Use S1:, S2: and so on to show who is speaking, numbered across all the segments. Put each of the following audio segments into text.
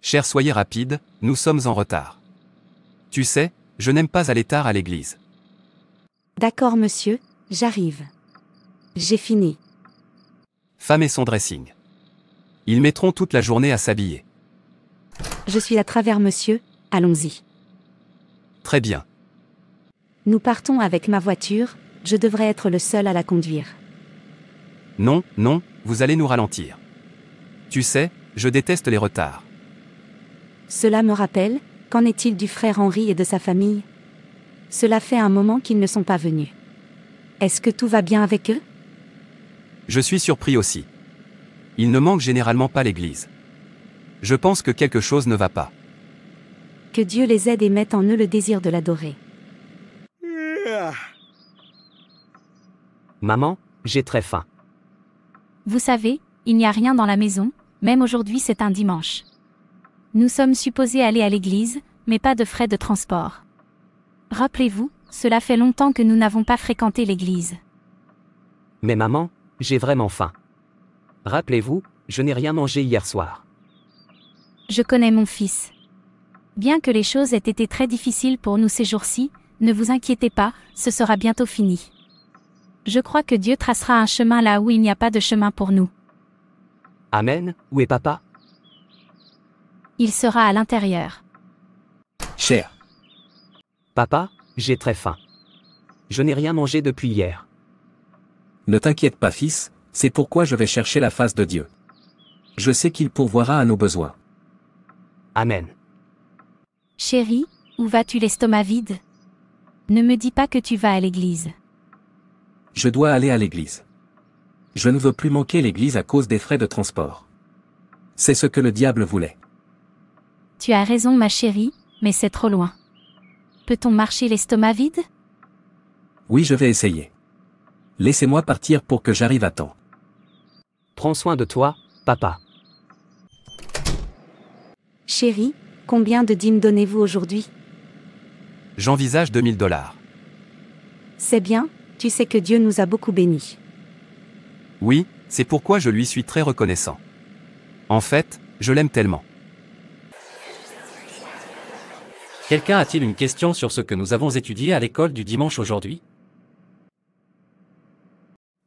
S1: Cher, soyez rapide, nous sommes en retard. Tu sais, je n'aime pas aller tard à l'église.
S2: D'accord monsieur, j'arrive. J'ai fini.
S1: Femme et son dressing. Ils mettront toute la journée à s'habiller.
S2: Je suis à travers monsieur, allons-y.
S1: Très bien.
S2: Nous partons avec ma voiture, je devrais être le seul à la conduire.
S1: Non, non, vous allez nous ralentir. Tu sais, je déteste les retards.
S2: Cela me rappelle, qu'en est-il du frère Henri et de sa famille? Cela fait un moment qu'ils ne sont pas venus. Est-ce que tout va bien avec eux?
S1: Je suis surpris aussi. Ils ne manquent généralement pas l'église. Je pense que quelque chose ne va pas.
S2: Que Dieu les aide et mette en eux le désir de l'adorer.
S3: Maman, j'ai très faim.
S4: Vous savez, il n'y a rien dans la maison, même aujourd'hui c'est un dimanche. Nous sommes supposés aller à l'église, mais pas de frais de transport. Rappelez-vous, cela fait longtemps que nous n'avons pas fréquenté l'église.
S3: Mais maman, j'ai vraiment faim. Rappelez-vous, je n'ai rien mangé hier soir.
S4: Je connais mon fils. Bien que les choses aient été très difficiles pour nous ces jours-ci, ne vous inquiétez pas, ce sera bientôt fini. Je crois que Dieu tracera un chemin là où il n'y a pas de chemin pour nous.
S3: Amen, où est papa?
S4: Il sera à l'intérieur.
S5: Cher.
S3: Papa, j'ai très faim. Je n'ai rien mangé depuis hier.
S5: Ne t'inquiète pas fils, c'est pourquoi je vais chercher la face de Dieu. Je sais qu'il pourvoira à nos besoins.
S3: Amen.
S4: Chérie, où vas-tu l'estomac vide? Ne me dis pas que tu vas à l'église.
S5: Je dois aller à l'église. Je ne veux plus manquer l'église à cause des frais de transport. C'est ce que le diable voulait.
S4: Tu as raison ma chérie, mais c'est trop loin. Peut-on marcher l'estomac vide?
S5: Oui, je vais essayer. Laissez-moi partir pour que j'arrive à temps.
S3: Prends soin de toi, papa.
S2: Chérie, combien de dîmes donnez-vous aujourd'hui?
S1: J'envisage $2000.
S2: C'est bien, tu sais que Dieu nous a beaucoup bénis.
S1: Oui, c'est pourquoi je lui suis très reconnaissant. En fait, je l'aime tellement.
S6: Quelqu'un a-t-il une question sur ce que nous avons étudié à l'école du dimanche aujourd'hui?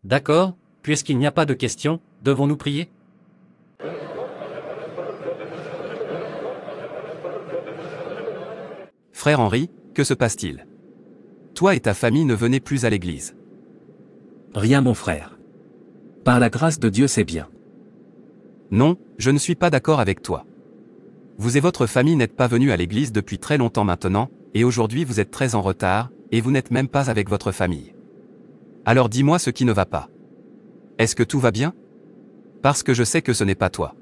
S6: D'accord, puisqu'il n'y a pas de questions, devons-nous prier?
S1: Frère Henri, que se passe-t-il? Toi et ta famille ne venez plus à l'église.
S5: Rien mon frère. Par la grâce de Dieu c'est bien.
S1: Non, je ne suis pas d'accord avec toi. Vous et votre famille n'êtes pas venus à l'église depuis très longtemps maintenant, et aujourd'hui vous êtes très en retard, et vous n'êtes même pas avec votre famille. Alors dis-moi ce qui ne va pas. Est-ce que tout va bien? Parce que je sais que ce n'est pas toi.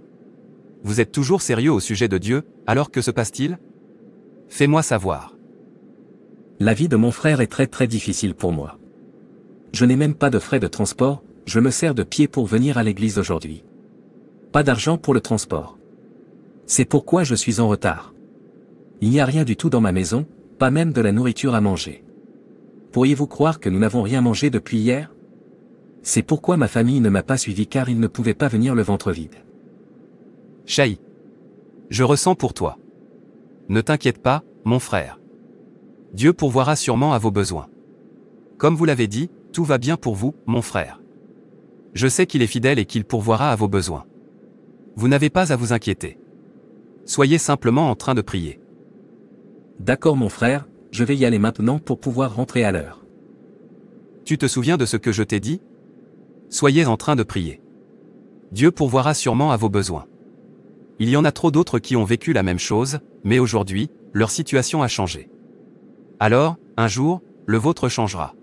S1: Vous êtes toujours sérieux au sujet de Dieu, alors que se passe-t-il? Fais-moi savoir.
S5: La vie de mon frère est très difficile pour moi. Je n'ai même pas de frais de transport, je me sers de pied pour venir à l'église aujourd'hui. Pas d'argent pour le transport. C'est pourquoi je suis en retard. Il n'y a rien du tout dans ma maison, pas même de la nourriture à manger. Pourriez-vous croire que nous n'avons rien mangé depuis hier? C'est pourquoi ma famille ne m'a pas suivi car ils ne pouvaient pas venir le ventre vide.
S1: Chahi. Je ressens pour toi. Ne t'inquiète pas, mon frère. Dieu pourvoira sûrement à vos besoins. Comme vous l'avez dit, tout va bien pour vous, mon frère. Je sais qu'il est fidèle et qu'il pourvoira à vos besoins. Vous n'avez pas à vous inquiéter. Soyez simplement en train de prier.
S5: D'accord mon frère, je vais y aller maintenant pour pouvoir rentrer à l'heure.
S1: Tu te souviens de ce que je t'ai dit? Soyez en train de prier. Dieu pourvoira sûrement à vos besoins. Il y en a trop d'autres qui ont vécu la même chose, mais aujourd'hui, leur situation a changé. Alors, un jour, le vôtre changera.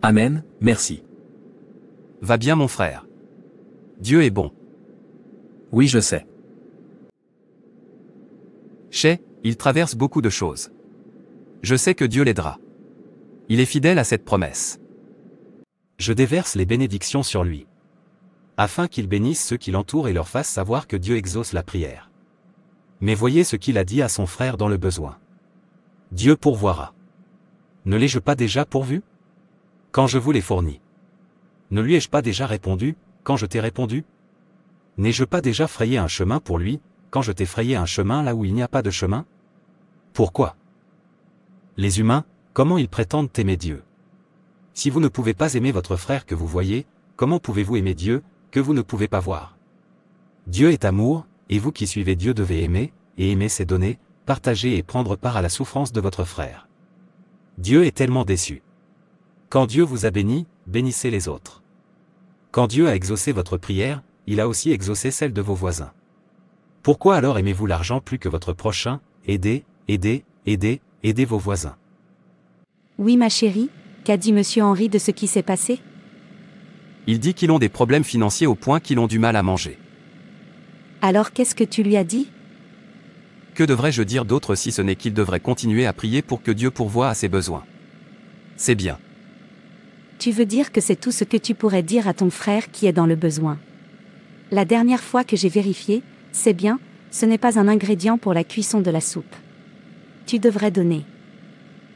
S5: Amen, merci.
S1: Va bien mon frère. Dieu est bon.
S5: Oui je sais.
S1: Chez, il traverse beaucoup de choses. Je sais que Dieu l'aidera. Il est fidèle à cette promesse.
S6: Je déverse les bénédictions sur lui. Afin qu'il bénisse ceux qui l'entourent et leur fasse savoir que Dieu exauce la prière. Mais voyez ce qu'il a dit à son frère dans le besoin. Dieu pourvoira. Ne l'ai-je pas déjà pourvu? Quand je vous l'ai fourni. Ne lui ai-je pas déjà répondu, quand je t'ai répondu? N'ai-je pas déjà frayé un chemin pour lui, quand je t'ai frayé un chemin là où il n'y a pas de chemin? Pourquoi? Les humains, comment ils prétendent aimer Dieu? Si vous ne pouvez pas aimer votre frère que vous voyez, comment pouvez-vous aimer Dieu, que vous ne pouvez pas voir? Dieu est amour, et vous qui suivez Dieu devez aimer, et aimer c'est donner, partager et prendre part à la souffrance de votre frère. Dieu est tellement déçu. Quand Dieu vous a béni, bénissez les autres. Quand Dieu a exaucé votre prière, il a aussi exaucé celle de vos voisins. Pourquoi alors aimez-vous l'argent plus que votre prochain? Aidez, aidez, aidez, aidez vos voisins.
S2: Oui, ma chérie, qu'a dit monsieur Henri de ce qui s'est passé?
S1: Il dit qu'ils ont des problèmes financiers au point qu'ils ont du mal à manger.
S2: Alors qu'est-ce que tu lui as dit?
S1: Que devrais-je dire d'autre si ce n'est qu'il devrait continuer à prier pour que Dieu pourvoie à ses besoins? C'est bien.
S2: Tu veux dire que c'est tout ce que tu pourrais dire à ton frère qui est dans le besoin? La dernière fois que j'ai vérifié, c'est bien, ce n'est pas un ingrédient pour la cuisson de la soupe. Tu devrais donner.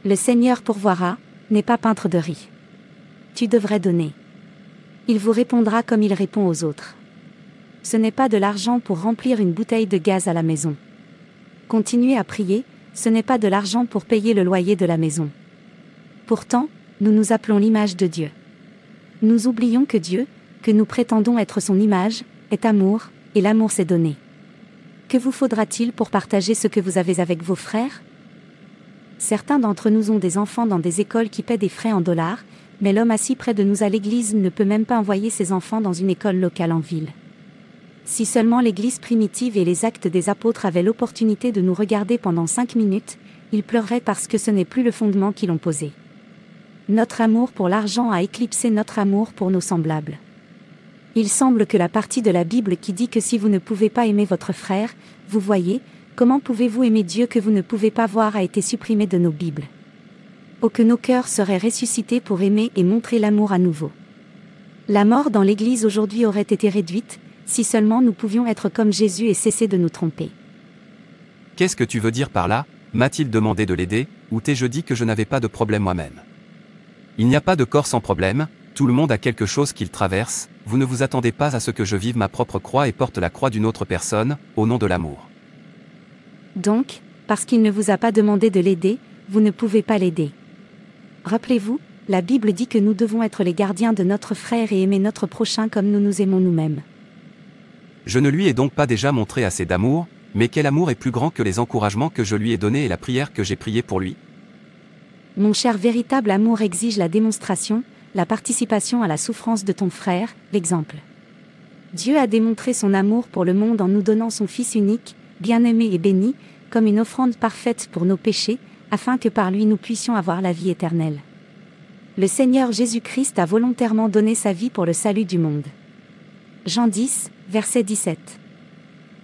S2: Le Seigneur pourvoira, n'est pas peintre de riz. Tu devrais donner. Il vous répondra comme il répond aux autres. Ce n'est pas de l'argent pour remplir une bouteille de gaz à la maison. Continuez à prier, ce n'est pas de l'argent pour payer le loyer de la maison. Pourtant, nous nous appelons l'image de Dieu. Nous oublions que Dieu, que nous prétendons être son image, est amour, et l'amour c'est donné. Que vous faudra-t-il pour partager ce que vous avez avec vos frères? Certains d'entre nous ont des enfants dans des écoles qui paient des frais en dollars, mais l'homme assis près de nous à l'église ne peut même pas envoyer ses enfants dans une école locale en ville. Si seulement l'église primitive et les actes des apôtres avaient l'opportunité de nous regarder pendant 5 minutes, ils pleureraient parce que ce n'est plus le fondement qu'ils ont posé. Notre amour pour l'argent a éclipsé notre amour pour nos semblables. Il semble que la partie de la Bible qui dit que si vous ne pouvez pas aimer votre frère, vous voyez, comment pouvez-vous aimer Dieu que vous ne pouvez pas voir a été supprimée de nos Bibles. Oh que nos cœurs seraient ressuscités pour aimer et montrer l'amour à nouveau. La mort dans l'Église aujourd'hui aurait été réduite, si seulement nous pouvions être comme Jésus et cesser de nous tromper.
S1: Qu'est-ce que tu veux dire par là? M'a-t-il demandé de l'aider, ou t'ai-je dit que je n'avais pas de problème moi-même? Il n'y a pas de corps sans problème, tout le monde a quelque chose qu'il traverse, vous ne vous attendez pas à ce que je vive ma propre croix et porte la croix d'une autre personne, au nom de l'amour.
S2: Donc, parce qu'il ne vous a pas demandé de l'aider, vous ne pouvez pas l'aider. Rappelez-vous, la Bible dit que nous devons être les gardiens de notre frère et aimer notre prochain comme nous nous aimons nous-mêmes.
S1: Je ne lui ai donc pas déjà montré assez d'amour, mais quel amour est plus grand que les encouragements que je lui ai donnés et la prière que j'ai priée pour lui?
S2: Mon cher, véritable amour exige la démonstration, la participation à la souffrance de ton frère, l'exemple. Dieu a démontré son amour pour le monde en nous donnant son Fils unique, bien-aimé et béni, comme une offrande parfaite pour nos péchés, afin que par lui nous puissions avoir la vie éternelle. Le Seigneur Jésus-Christ a volontairement donné sa vie pour le salut du monde. Jean 10, verset 17.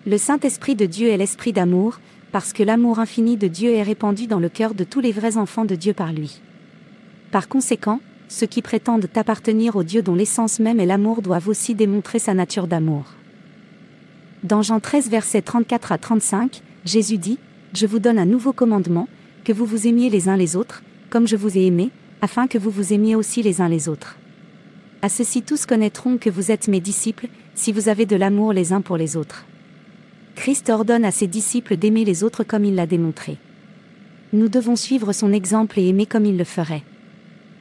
S2: Le Saint-Esprit de Dieu est l'Esprit d'amour, parce que l'amour infini de Dieu est répandu dans le cœur de tous les vrais enfants de Dieu par lui. Par conséquent, ceux qui prétendent appartenir au Dieu dont l'essence même est l'amour doivent aussi démontrer sa nature d'amour. Dans Jean 13 versets 34 à 35, Jésus dit « Je vous donne un nouveau commandement, que vous vous aimiez les uns les autres, comme je vous ai aimé, afin que vous vous aimiez aussi les uns les autres. À ceci tous connaîtront que vous êtes mes disciples, si vous avez de l'amour les uns pour les autres. » Christ ordonne à ses disciples d'aimer les autres comme il l'a démontré. Nous devons suivre son exemple et aimer comme il le ferait.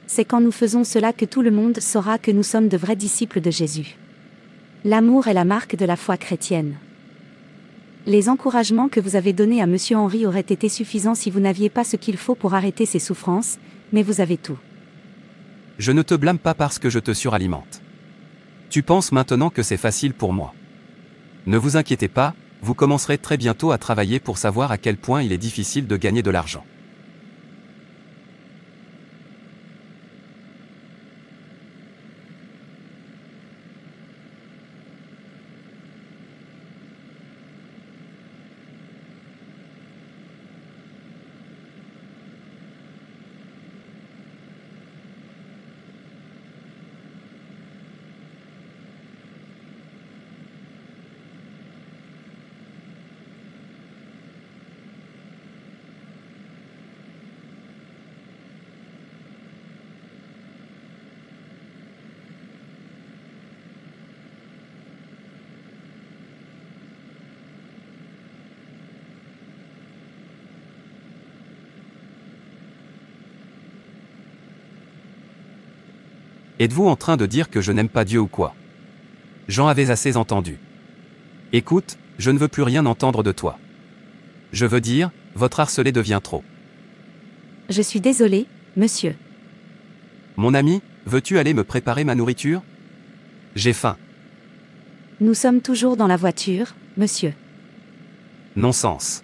S2: C'est quand nous faisons cela que tout le monde saura que nous sommes de vrais disciples de Jésus. L'amour est la marque de la foi chrétienne. Les encouragements que vous avez donnés à monsieur Henri auraient été suffisants si vous n'aviez pas ce qu'il faut pour arrêter ses souffrances, mais vous avez tout.
S1: Je ne te blâme pas parce que je te suralimente. Tu penses maintenant que c'est facile pour moi. Ne vous inquiétez pas, vous commencerez très bientôt à travailler pour savoir à quel point il est difficile de gagner de l'argent. Êtes-vous en train de dire que je n'aime pas Dieu ou quoi? J'en avais assez entendu. Écoute, je ne veux plus rien entendre de toi. Je veux dire, votre harcelé devient trop.
S2: Je suis désolé, monsieur.
S1: Mon ami, veux-tu aller me préparer ma nourriture? J'ai faim.
S2: Nous sommes toujours dans la voiture, monsieur.
S1: Non-sens.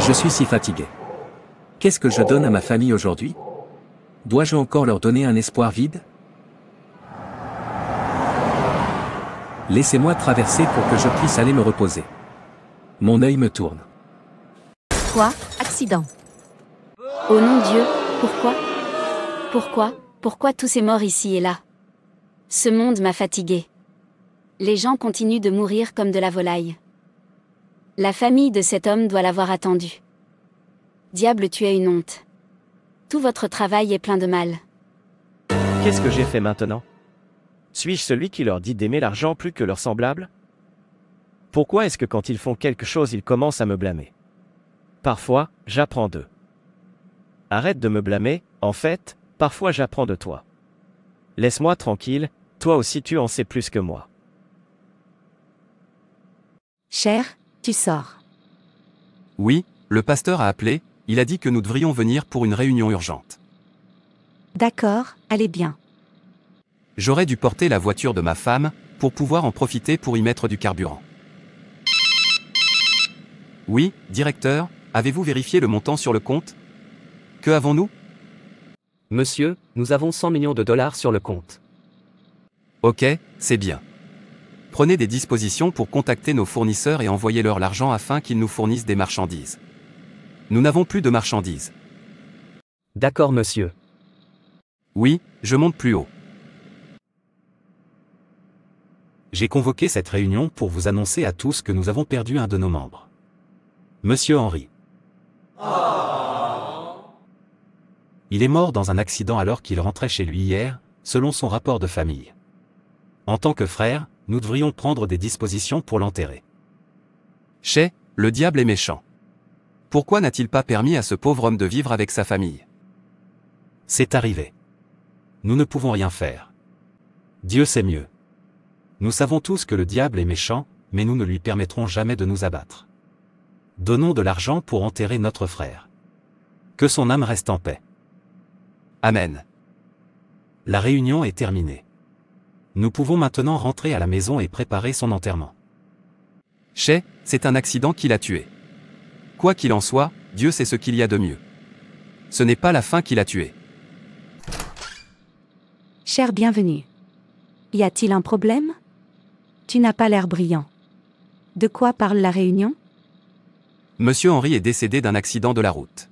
S5: Je suis si fatigué. Qu'est-ce que je donne à ma famille aujourd'hui? Dois-je encore leur donner un espoir vide? Laissez-moi traverser pour que je puisse aller me reposer. Mon œil me tourne.
S2: Quoi? Accident. Oh non Dieu, pourquoi? Pourquoi tous ces morts ici et là? Ce monde m'a fatigué. Les gens continuent de mourir comme de la volaille. La famille de cet homme doit l'avoir attendu. Diable, tu es une honte. Tout votre travail est plein de mal.
S7: Qu'est-ce que j'ai fait maintenant? Suis-je celui qui leur dit d'aimer l'argent plus que leurs semblables? Pourquoi est-ce que quand ils font quelque chose, ils commencent à me blâmer? Parfois, j'apprends d'eux. Arrête de me blâmer, en fait, parfois j'apprends de toi. Laisse-moi tranquille, toi aussi tu en sais plus que moi.
S2: Cher, tu sors.
S1: Oui, le pasteur a appelé, il a dit que nous devrions venir pour une réunion urgente.
S2: D'accord, allez bien.
S1: J'aurais dû porter la voiture de ma femme, pour pouvoir en profiter pour y mettre du carburant. Oui, directeur, avez-vous vérifié le montant sur le compte? Que avons-nous?
S3: Monsieur, nous avons 100 millions de dollars sur le compte.
S1: Ok, c'est bien. Prenez des dispositions pour contacter nos fournisseurs et envoyez-leur l'argent afin qu'ils nous fournissent des marchandises. Nous n'avons plus de marchandises.
S3: D'accord monsieur.
S1: Oui, je monte plus haut.
S6: J'ai convoqué cette réunion pour vous annoncer à tous que nous avons perdu un de nos membres. Monsieur Henry. Il est mort dans un accident alors qu'il rentrait chez lui hier, selon son rapport de famille. En tant que frère, nous devrions prendre des dispositions pour l'enterrer.
S1: Chez, le diable est méchant. Pourquoi n'a-t-il pas permis à ce pauvre homme de vivre avec sa famille?
S6: C'est arrivé. Nous ne pouvons rien faire. Dieu sait mieux. Nous savons tous que le diable est méchant, mais nous ne lui permettrons jamais de nous abattre. Donnons de l'argent pour enterrer notre frère. Que son âme reste en paix.
S1: Amen.
S6: La réunion est terminée. Nous pouvons maintenant rentrer à la maison et préparer son enterrement.
S1: Chez, c'est un accident qui l'a tué. Quoi qu'il en soit, Dieu sait ce qu'il y a de mieux. Ce n'est pas la faim qui l'a tué.
S2: Cher bienvenue. Y a-t-il un problème? Tu n'as pas l'air brillant. De quoi parle la réunion?
S1: Monsieur Henry est décédé d'un accident de la route.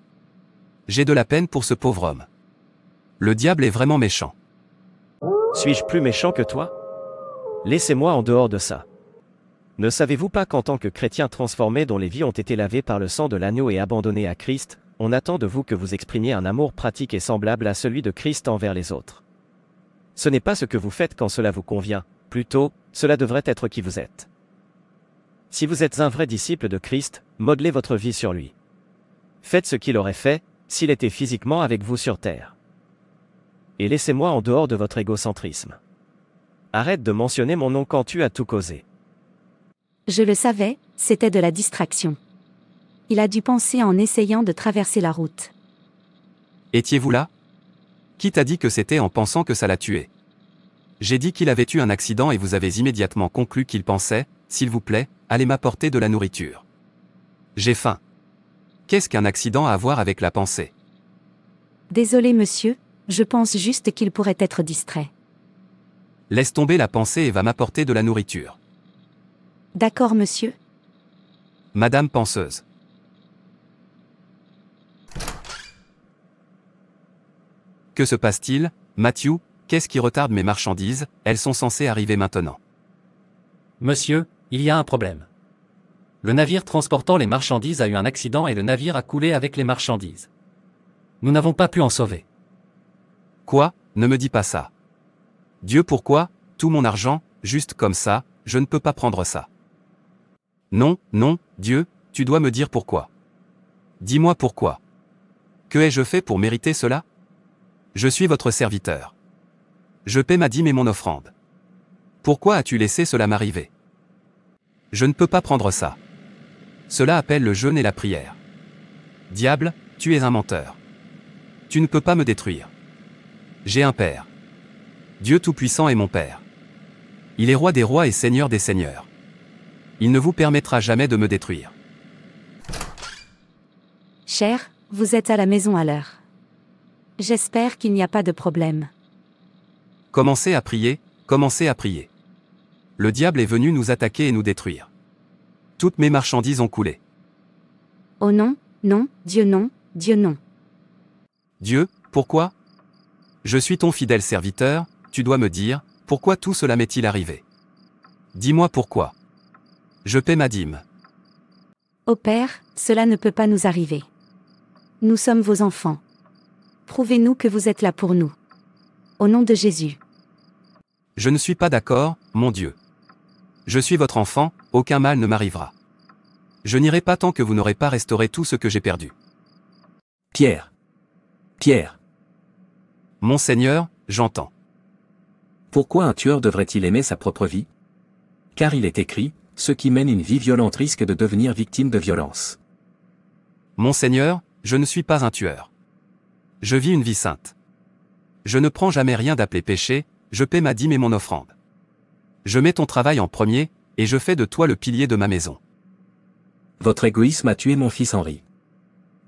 S1: J'ai de la peine pour ce pauvre homme. Le diable est vraiment méchant.
S7: Suis-je plus méchant que toi? Laissez-moi en dehors de ça. Ne savez-vous pas qu'en tant que chrétiens transformés dont les vies ont été lavées par le sang de l'agneau et abandonnés à Christ, on attend de vous que vous exprimiez un amour pratique et semblable à celui de Christ envers les autres. Ce n'est pas ce que vous faites quand cela vous convient, plutôt, cela devrait être qui vous êtes. Si vous êtes un vrai disciple de Christ, modelez votre vie sur lui. Faites ce qu'il aurait fait, s'il était physiquement avec vous sur terre. Et laissez-moi en dehors de votre égocentrisme. Arrête de mentionner mon nom quand tu as tout causé.
S2: Je le savais, c'était de la distraction. Il a dû penser en essayant de traverser la route.
S1: Étiez-vous là? Qui t'a dit que c'était en pensant que ça l'a tué? J'ai dit qu'il avait eu un accident et vous avez immédiatement conclu qu'il pensait, s'il vous plaît, allez m'apporter de la nourriture. J'ai faim. Qu'est-ce qu'un accident a à voir avec la pensée?
S2: Désolé monsieur, je pense juste qu'il pourrait être distrait.
S1: Laisse tomber la pensée et va m'apporter de la nourriture.
S2: D'accord monsieur.
S1: Madame penseuse. Que se passe-t-il, Matthew? Qu'est-ce qui retarde mes marchandises? Elles sont censées arriver maintenant.
S8: Monsieur, il y a un problème. Le navire transportant les marchandises a eu un accident et le navire a coulé avec les marchandises. Nous n'avons pas pu en sauver.
S1: Quoi? Ne me dis pas ça. Dieu, pourquoi? Tout mon argent, juste comme ça, je ne peux pas prendre ça. Non, non, Dieu, tu dois me dire pourquoi. Dis-moi pourquoi. Que ai-je fait pour mériter cela? Je suis votre serviteur. Je paie ma dîme et mon offrande. Pourquoi as-tu laissé cela m'arriver? Je ne peux pas prendre ça. Cela appelle le jeûne et la prière. Diable, tu es un menteur. Tu ne peux pas me détruire. J'ai un Père. Dieu Tout-Puissant est mon Père. Il est roi des rois et seigneur des seigneurs. Il ne vous permettra jamais de me détruire.
S2: Cher, vous êtes à la maison à l'heure. J'espère qu'il n'y a pas de problème.
S1: Commencez à prier, commencez à prier. Le diable est venu nous attaquer et nous détruire. Toutes mes marchandises ont coulé.
S2: Oh non, non, Dieu non, Dieu non.
S1: Dieu, pourquoi? Je suis ton fidèle serviteur, tu dois me dire, pourquoi tout cela m'est-il arrivé? Dis-moi pourquoi. Je paie ma dîme.
S2: Ô Père, cela ne peut pas nous arriver. Nous sommes vos enfants. Prouvez-nous que vous êtes là pour nous. Au nom de Jésus.
S1: Je ne suis pas d'accord, mon Dieu. Je suis votre enfant, aucun mal ne m'arrivera. Je n'irai pas tant que vous n'aurez pas restauré tout ce que j'ai perdu.
S5: Pierre. Pierre.
S1: Mon Seigneur, j'entends.
S5: Pourquoi un tueur devrait-il aimer sa propre vie? Car il est écrit, ceux qui mènent une vie violente risquent de devenir victimes de violence.
S1: Mon Seigneur, je ne suis pas un tueur. Je vis une vie sainte. Je ne prends jamais rien d'appelé péché, je paie ma dîme et mon offrande. Je mets ton travail en premier, et je fais de toi le pilier de ma maison.
S5: Votre égoïsme a tué mon fils Henri.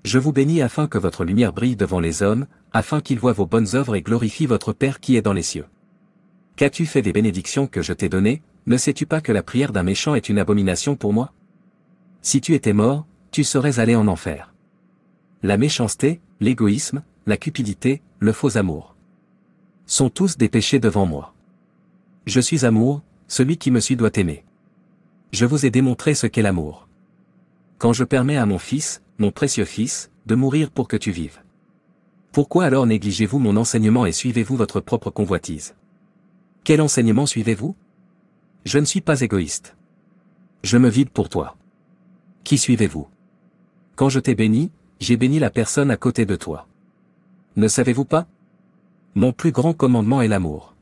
S5: Je vous bénis afin que votre lumière brille devant les hommes, afin qu'ils voient vos bonnes œuvres et glorifient votre Père qui est dans les cieux. Qu'as-tu fait des bénédictions que je t'ai données? Ne sais-tu pas que la prière d'un méchant est une abomination pour moi? Si tu étais mort, tu serais allé en enfer. La méchanceté, l'égoïsme, la cupidité, le faux amour sont tous des péchés devant moi. Je suis amour, celui qui me suit doit aimer. Je vous ai démontré ce qu'est l'amour. Quand je permets à mon fils, mon précieux fils, de mourir pour que tu vives. Pourquoi alors négligez-vous mon enseignement et suivez-vous votre propre convoitise? Quel enseignement suivez-vous? Je ne suis pas égoïste. Je me vide pour toi. Qui suivez-vous? Quand je t'ai béni, j'ai béni la personne à côté de toi. Ne savez-vous pas? Mon plus grand commandement est l'amour.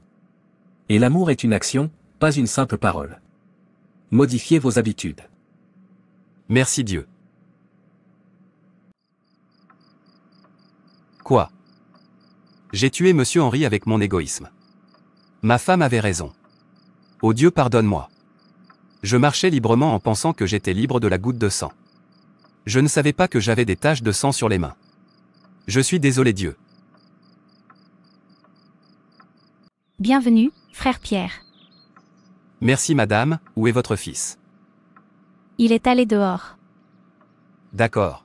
S5: Et l'amour est une action, pas une simple parole. Modifiez vos habitudes.
S1: Merci Dieu. Quoi? J'ai tué Monsieur Henri avec mon égoïsme. Ma femme avait raison. Oh Dieu, pardonne-moi. Je marchais librement en pensant que j'étais libre de la goutte de sang. Je ne savais pas que j'avais des taches de sang sur les mains. Je suis désolé Dieu.
S4: Bienvenue, frère Pierre.
S1: Merci madame, où est votre fils?
S4: Il est allé dehors.
S1: D'accord.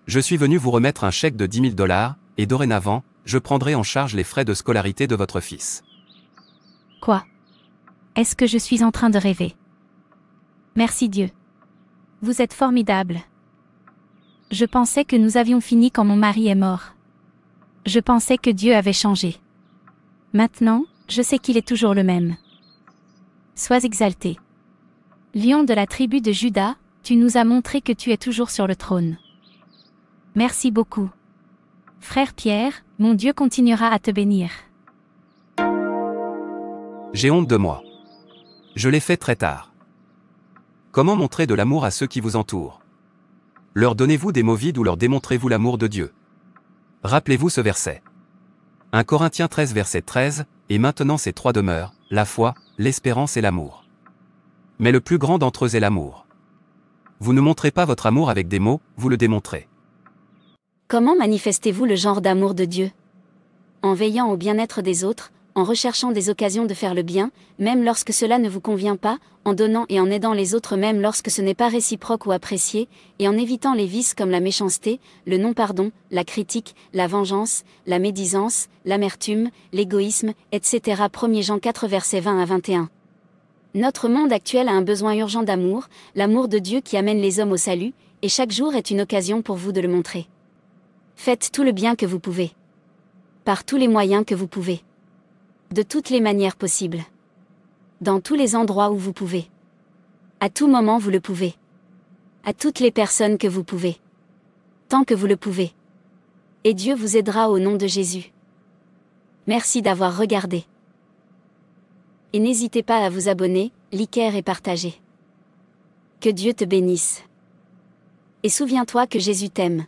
S1: Je suis venu vous remettre un chèque de 10 000 $, et dorénavant, je prendrai en charge les frais de scolarité de votre fils.
S4: Quoi? Est-ce que je suis en train de rêver? Merci Dieu. Vous êtes formidable. Je pensais que nous avions fini quand mon mari est mort. Je pensais que Dieu avait changé. Maintenant, je sais qu'il est toujours le même. Sois exalté. Lion de la tribu de Juda, tu nous as montré que tu es toujours sur le trône. Merci beaucoup. Frère Pierre, mon Dieu continuera à te bénir.
S1: J'ai honte de moi. Je l'ai fait très tard. Comment montrer de l'amour à ceux qui vous entourent? Leur donnez-vous des mots vides ou leur démontrez-vous l'amour de Dieu? Rappelez-vous ce verset. 1 Corinthiens 13 verset 13, et maintenant ces trois demeurent, la foi, l'espérance et l'amour. Mais le plus grand d'entre eux est l'amour. Vous ne montrez pas votre amour avec des mots, vous le démontrez.
S2: Comment manifestez-vous le genre d'amour de Dieu? En veillant au bien-être des autres, en recherchant des occasions de faire le bien, même lorsque cela ne vous convient pas, en donnant et en aidant les autres même lorsque ce n'est pas réciproque ou apprécié, et en évitant les vices comme la méchanceté, le non-pardon, la critique, la vengeance, la médisance, l'amertume, l'égoïsme, etc. 1 Jean 4 versets 20 à 21. Notre monde actuel a un besoin urgent d'amour, l'amour de Dieu qui amène les hommes au salut, et chaque jour est une occasion pour vous de le montrer. Faites tout le bien que vous pouvez. Par tous les moyens que vous pouvez. De toutes les manières possibles. Dans tous les endroits où vous pouvez. À tout moment vous le pouvez. À toutes les personnes que vous pouvez. tant que vous le pouvez. Et Dieu vous aidera au nom de Jésus. Merci d'avoir regardé. Et n'hésitez pas à vous abonner, liker et partager. Que Dieu te bénisse. Et souviens-toi que Jésus t'aime.